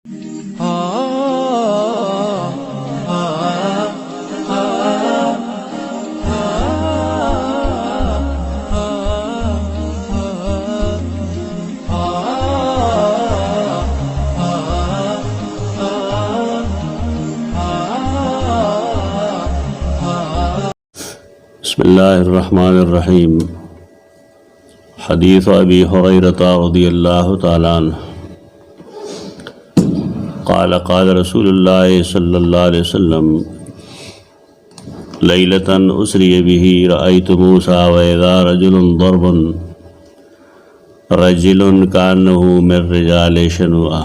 بسم الله الرحمن الرحيم. حديث أبي هريرة رضي الله تعالى عنه قال قال رسول الله صلى الله عليه وسلم ليلة أسري به رأيت موسى وإذا رجل ضرب رجل كأنه من رجال شنوءة.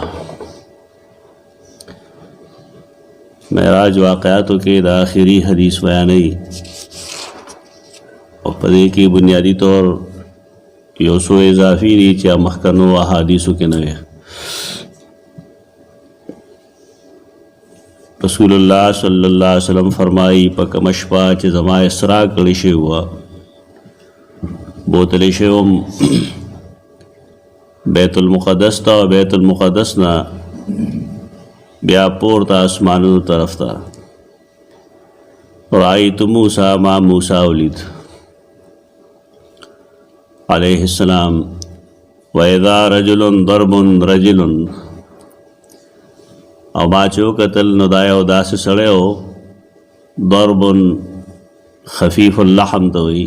معراج واقعاتو کے دا آخری حدیث بیانی اور پدې کې بنیادی طور یو څو اضافي دي چې مخکنو احادیثو کې نه وي. رسول الله صلی الله علیه وسلم فرمایي په کومه شپه چې زما اسرا کړی شوی وه بوتلی شوی وم بیت المقدس ته او بیت المقدس نه بیا پورته اسمانونو طرف ته رأیت موسی ما موسی ولید علیہ السلام وَإِذَا رَجُلٌ ضَرْبٌ رَجِلٌ او ما چو قتل ندائی او داس سڑے ہو ضرب خفیف اللحم توئی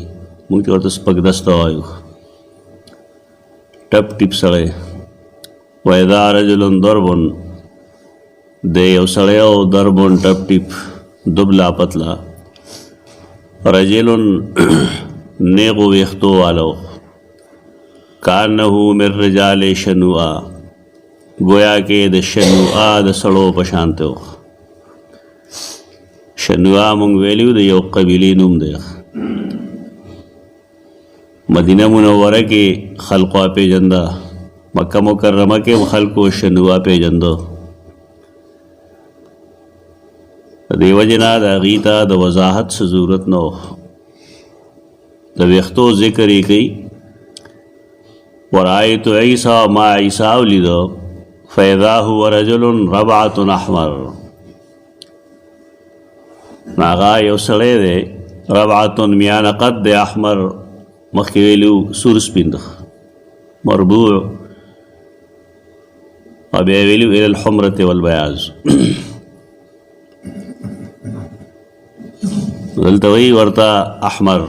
مونتی ورطا سپک دستا ہوئیو ٹپ ٹپ سڑے وَإِذَا رَجُلٌ ضَرْبٌ دے او سڑے ہو ضرب ٹپ ٹپ دبلا پتلا رجل نیغو ویختو والو کانہو من رجال شنوعا گویا کہ د شنوعا د سڑو پشانتے ہو. شنوعا مونگ ویلیو د یو قبیلی نوم دے مدینہ منورہ کے خلقوا پی جندہ مکہ مکرمہ کے خلقو شنوعا پی جندو دیو جنا دا غیتا دا وضاحت سے ضرورت نو دا ویختو ذکر ہی کئی ورأيت عيسى ما عيسى ولد فإذا هو رجل ربعة أحمر ناغا یو سڑے دے ربعة میانا قد دے احمر مخی ویلو سور سپین دخ مربوع وبیا ویلو الى الحمرة والبیاض دلتوی ورطا احمر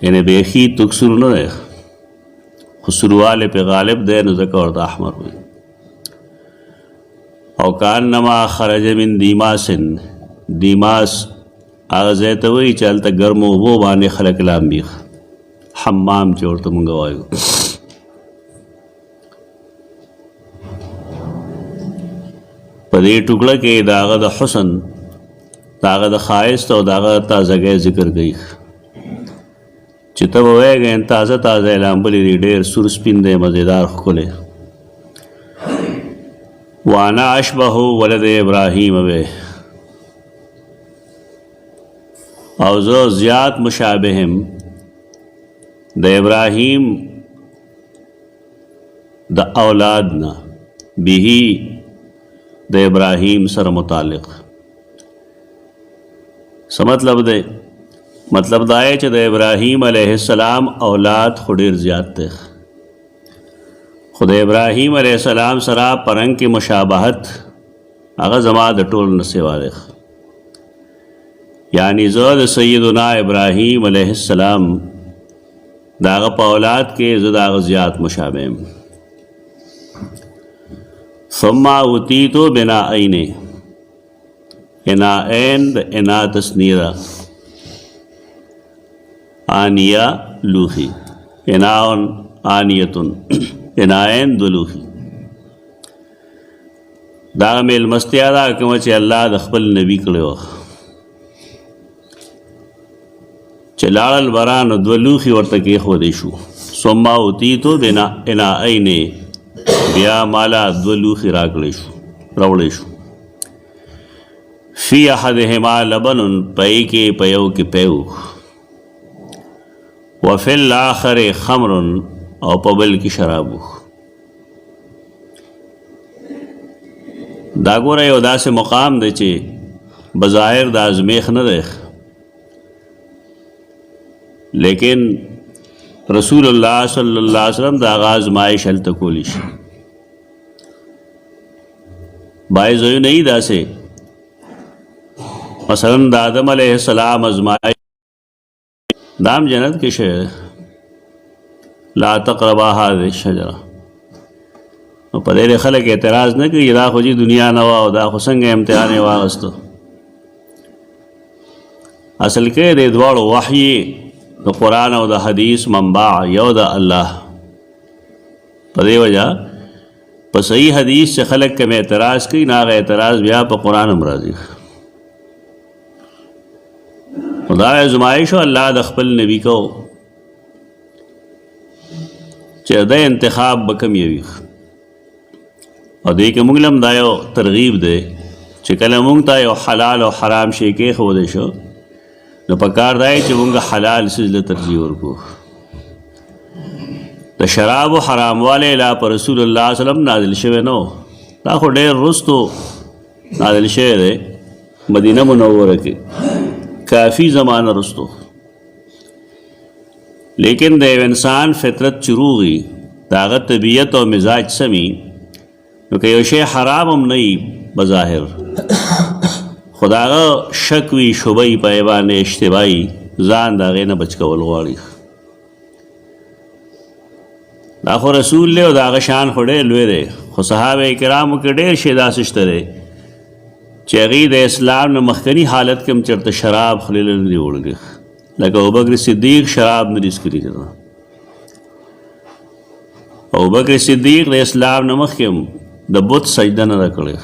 یعنی بیخی تکسر نو دے خسروالے پہ غالب دے نو ذکر ورطا احمر ہوئی او کانما خرج من دیماسن دیماس آغازیتوئی چالتا گرمو وہ بانے خلق لام بیخ حمام چورتا منگوائیو پدی ٹکڑا کے داغد حسن داغد خائست او داغد تازگی ذکر گئی چتب ہوئے گئے تازہ تازہ لامبلی دی ڈیر سور سپین دے مزیدار کھلے وانا اشبہ ولد ابراہیم بے او زو زیاد مشابہم دا ابراہیم دا اولادنا بھی دا ابراہیم سر متعلق سمطلب دے مطلب دائے چھ دا ابراہیم علیہ السلام اولاد خودیر زیاد تے خود ابراہیم علیہ السلام سرا پرنگ کی مشابہت اغا زما دا ٹول نسیوا دے یعنی زد سیدنا ابراہیم علیہ السلام داغا پا اولاد کے زد آغا زیاد مشابہم ثم اوتیتو بنائین انائین دا انا تسنیدہ آنیہ لوخی اناؤن آنیتن انائین دلوخی دا میل مستیا دا کمچے اللہ دا خپل نبی کڑے وخ چلال البران دلوخی ورطکی خودی شو سما اوتیتو بنا انائین بیا مالا دلوخی راکڑے شو روڑے شو فی احدہما لبن پئی کے پیو کے پیو وفی الآخر خمر او پبل کی شرابو دا ګوره یو داسې مقام دی چې بظاهر د ازمیخ نه دی، لیکن رسول الله صلی الله علیه وسلم د هغه ازمایش هلته کولی شي. بعض ځایونه یې داسې، مثلا د آدم علیه السلام ازمایش دام جنت کې شی لا تقربا هذه الشجره، نو په دې خلک اعتراض نه کوي دا خو دې دنیا نه وه او دا خو څنګه امتحان یې واخیستو. اصل کې د دواړو وحي د قرآن او د حدیث منبع یو د الله، په دې وجه په صحیح حدیث چې خلک کوم اعتراض کوي نه هغه اعتراض بیا په قرآن هم راځي. خدا ازمایش الله د خپل نبی کو چې د انتخاب به کوم یوي، او دې کې موږ لم دا یو ترغیب دی چې کله موږ ته یو حلال او حرام شی کېښودی شو نو پکار دی چې موږ حلال څیز له ترجیح ورکړو. د شرابو حراموالی لا په رسول الله صلی الله علیه وسلم نازل شوی نه و، دا خو ډېر وروستو نازل شوی دی مدینه منوره کې کافی زمانه رستو. لیکن د یو انسان فطرت چروغي د هغه طبیعت او مزاج سمي نو که یو شی حرام هم نه وي بظاهر خو د هغه شک وي شبه یي په یې باندې اشتباه یي ځان د هغې نه بچ کول غواړي. دا خو رسول دی او د هغه شان خو ډېر لوی دی، خو صحابه کرامو کې ډېر شی داسې شته دی چې هغوی د اسلام نه مخکني حالت کې هم چېرته شراب خولې له نه دي وړلي، لکه ابوبکر صدیق شراب نه دي څښلي کړه. ابوبکر صدیق د اسلام نه مخکې هم د بت سجده نه ده کړې.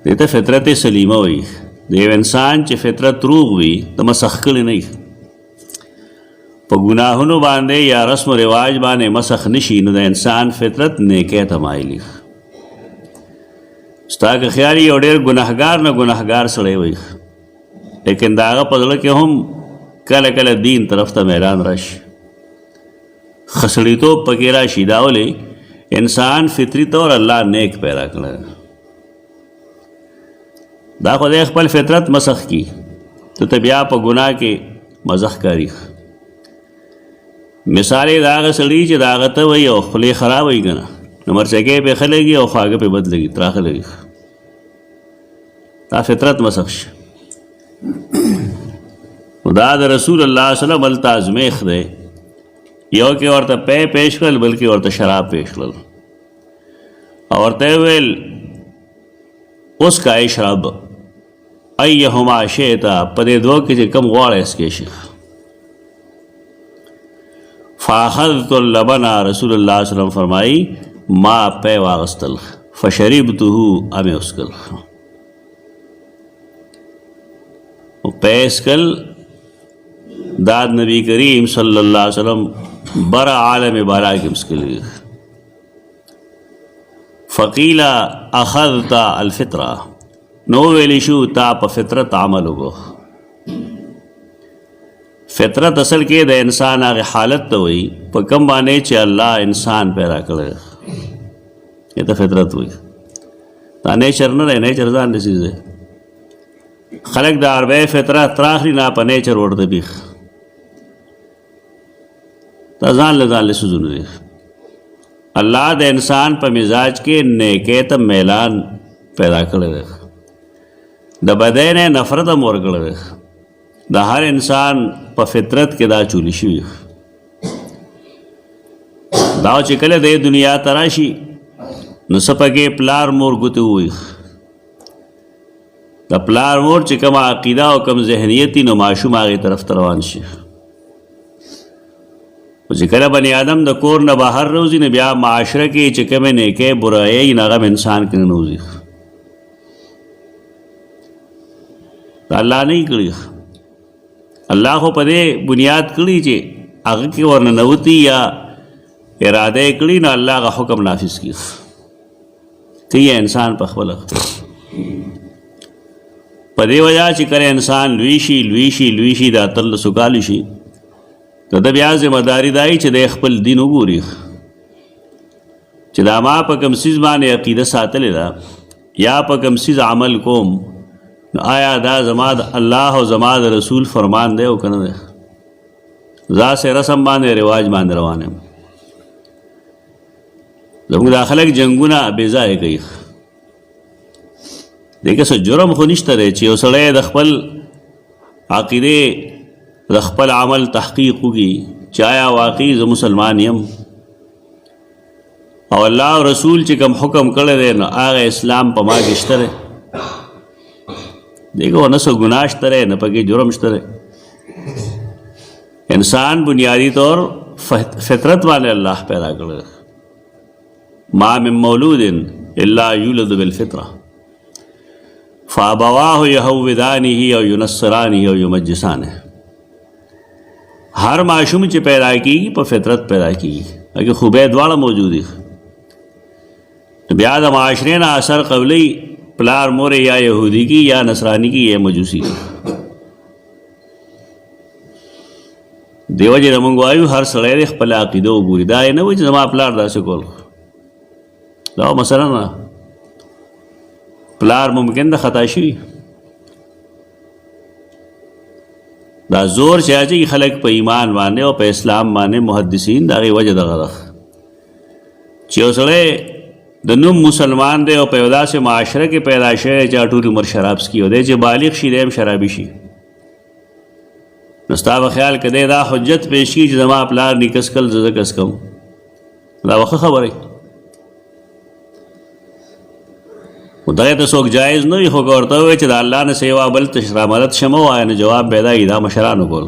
دې ته فطرت سلیمه وایي. د یو انسان چې فطرت روغ وي د مسخ کړی نه وي، په ګناهونو باندې یا رسم و رواج باندې مسخ نشي نو د انسان فطرت نیکۍ ته مایلي. ستا که خیال یو ډېر ګناهګار نه ګناهګار سړی وي، لیکن د هغه په زړه کې هم کله کله دین طرف ته میلان راشي، ښه سړیتوب پکې راشي. دا ولې انسان فطري طور الله نیک پیدا کړی، دا خو دی خپل فطرت مسخ کی ته بیا په ګناه کې مزخ کاري. مثال یې د هغه سړي چې د هغه ته وایي او خولې خراب وي که نه نو مرچکۍ پې ښه لګي او خواږه پې بد لګي تراخه لګي، دا فطرت مسخ شي. نو دا د رسول الله صلی الله علیه وسلم هلته ازمیخ دی، یو کې ورته پی پیش کړل بلکې ورته شراب پیش کړل او ورته یې ویل اوس کا اشرب ایهما شئت، په دې دوه کې چې کوم غواړې اسکې شي. فاخذت اللبن، رسول الله صلی الله علیه وسلم فرمائی ما پی واغستل فشربته امې اسکل، پی اسکل داد نبی کریم صلی اللہ علیہ وسلم بر عالم بارا کې مسکلی. فقیل اخذت الفطرہ، نو ویلی شو تا په فطرت عمل وکړو. فطرت اصل کې د انسان هغه حالت ته وایي په کوم باندې چې الله انسان پیدا کړی، یہ تو فطرت ہوئی. دا نیچر نه دی، نیچر ځان ډسیز دی. خلق د عربی فطرت تراخلی نه په نیچر ورته بیخ دا ځان له ځان له سوزونه دی. الله د انسان په مزاج کې نیکۍ ته میلان پیدا کړی دی، د بدۍ نه نفرت هم ورکړی دی. د هر انسان په فطرت کې دا چولی شوي دا چې کله د دنیا ته راشي نو څه پکې پلار مور ګوتې ووایي. د پلار مور چې کومه عقیده او کوم ذهنیت وي نو ماشوم هغې طرف ته روان شي. خو چې کله بني آدم د کور نه بهر روځي نو بیا معاشره کې چې کومې نیکۍ برایۍ نو هغه انسان کې ننوځي. دا الله نه یې کړي، الله خو په دې بنیاد کړي چې هغه کې ورننوتي یا اراده یې کړي نو الله هغه حکم نافذ کړي که یې انسان په خپله. په دې وجه چې کله انسان لوی شي دا 13 کاله شي نو د بیا ذمهداري دا وي چې د خپل دین وګوري چې دا ما په کوم څیز باندې عقیده ساتلې ده یا په کوم څیز عمل کوم نو آیا دا زما د الله او زما د رسول فرمان دی او که نه دی؟ زه سې رسم باندې رواج باندې روان یم. زموږ دا خلک جنګونه بې ځایه کوي. دې کې څه جرم خو نشته دی چې یو سړی د خپل عقیدې د خپل عمل تحقیق وکړي چې آیا واقعي زه مسلمان یم او الله او رسول چې کوم حکم کړی دی نو هغه اسلام په ما کې شته دی. دیکھو نہ سو گناہ شته دی نه پکې جرم شته دی. انسان بنیادی طور فطرت والے اللہ پیدا کړی. ما من مولود الا یولد بالفطرة فابواه یهودانه او ینصرانه او یمجسانه. ہر معشوم چې پیدا کیږي په فطرت پیدا کیږي اگه خوبه دواړه موجود دي. بیا د معاشرے نه اثر قبلی پلار مور یا یہودی کی یا نصرانی کی یا مجوسی کی. دیو جی موږ وایو هر سړی د خپل عقیده وګوري. دا نه وایي چې زما پلار داسې کول. دا مثلا نه پلار ممکن د خطا شي. دا زور چې اچي خلک په ایمان باندې او په اسلام باندې محدثین دا غي وجه دغه چې یو سړی د نوم مسلمان دی او په یو داسې معاشره کې پیدا شوی چې ټول عمر شراب څکي او دی چې بالغ شي دی هم شرابي شي. نو ستا په خیال کې دی دا حجت پیش کړي چې زما پلار نیکس کل زه کس کوم. دا وخه خبره خو دغه ته څوک جایز نه وي خو که ورته ووایي چې د الله نه سیوا بل ته رامدد شه مه وایه نو جواب پیدا کړي دا مشرانو کول.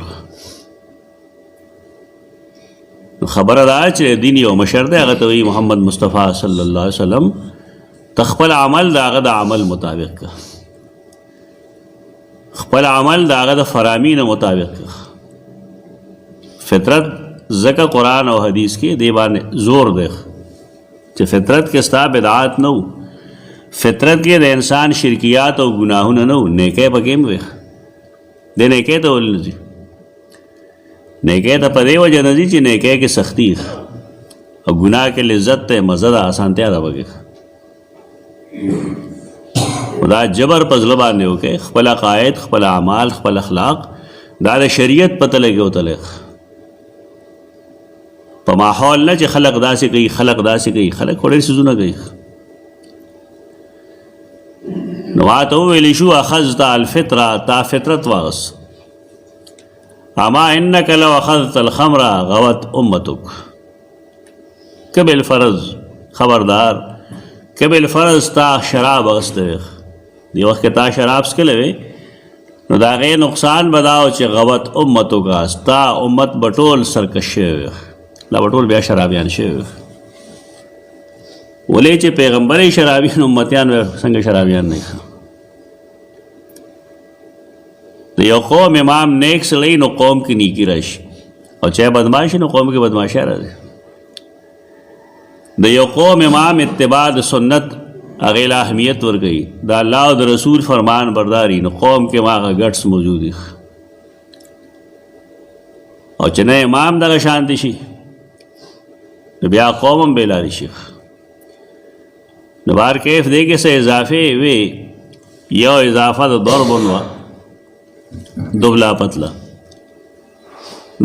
خبره دا چې دین یو مشر دی هغه ته وایي محمد مصطفی صلی الله علیه وسلم ته خپل عمل د هغه د عمل مطابق که خپل عمل د هغه د فرامینو مطابق که. فطرت ځکه قرآن او حدیث کې دې باندې زور دی چې فطرت کې ستا بدعات نه و. فطرت کې د انسان شرکیات او ګناهونه نه و. نیکی پکې هم وي. د نیکی ته ولې نه ځي؟ نیکی ته په دې وجه نه ځي چې نیکی کې سختی او ګناه کې لذت ته مزه ده اسانتیا ده پکې. دا جبر په زړه باندې وکړي. خپل عقاید خپل اعمال خپل اخلاق دا د شریعت پته لګي وتلی په ماحول نه چې خلق داسې کوي خلق داسې کوي. خلق خو ډېر څیزونه کوي. نو ما ته وویلی شو اخذت الفطره تا فطرت واغس. اما انک لو اخذت الخمر غوت امتک. که بالفرض خبردار که بالفرض تا شراب اغسته وی دی وخت تا شراب څکلی وی نو د هغې نقصان به دا و چې غوت امتک ستا امت به ټول سرکش شوی وی. دا به ټول بیا شرابیان شوی وی. ولې چې پیغمبر شرابیان امتیان څنګه شرابیان نه. د یو قوم امام نیک سړی نو قوم کې نیکي راشي او چا بدماشي نو قوم کې بدماشي راځي. د یو قوم امام اتباع د سنت هغې له اهمیت ورکوي د الله او د رسول فرمان برداري نو قوم کې هغه ګټس موجود دي. او چې نه امام دغه شانتي شي نو بیا قوم هم بېلاري شي. نو بار کیف دی کې څه اضافې وي. یو اضافه د ضربن وه دبلا پتلا.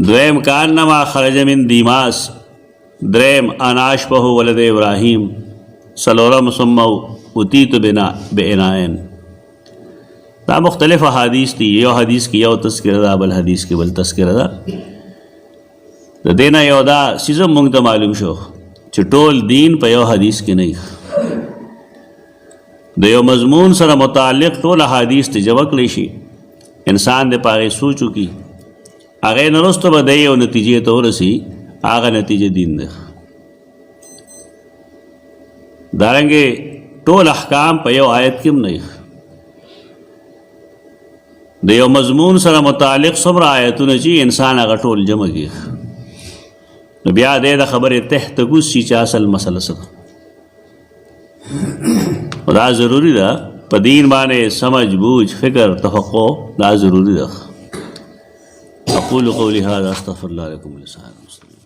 دویم کانما خرج من دیماس. دریم اناش پہو ولد ابراہیم. سلورم ثم اتیت بعنائن. دا مختلف احادیث دی. یو حدیث کی یو تذکرہ دا بل حدیث کی بل تذکرہ دا. د دینا یو دا سیزم مونږ ته معلوم شو چې ټول دین په یو حدیث کې نه. د یو مضمون سره متعلق ټول احادیث ته جمع کړی شي انسان د پاغې سوچو کی هغې نه وروسته به دی یو نتیجې ته ورسي هغه نتیجه دین ده. دارنګې ټول احکام په یو آیت کې هم نه. د یو مضمون سره متعلق څومره آیتونه چې انسان هغه ټول جمع کړي نو بیا دی د خبرې تحت ګوس شي چې اصل مسله څه ده. دا ضروری ده په دین باندې سمجھ بوجھ فکر تفقه دا ضروری ده. اقول قولی هذا استغفر الله لكم ولسائر المسلمين.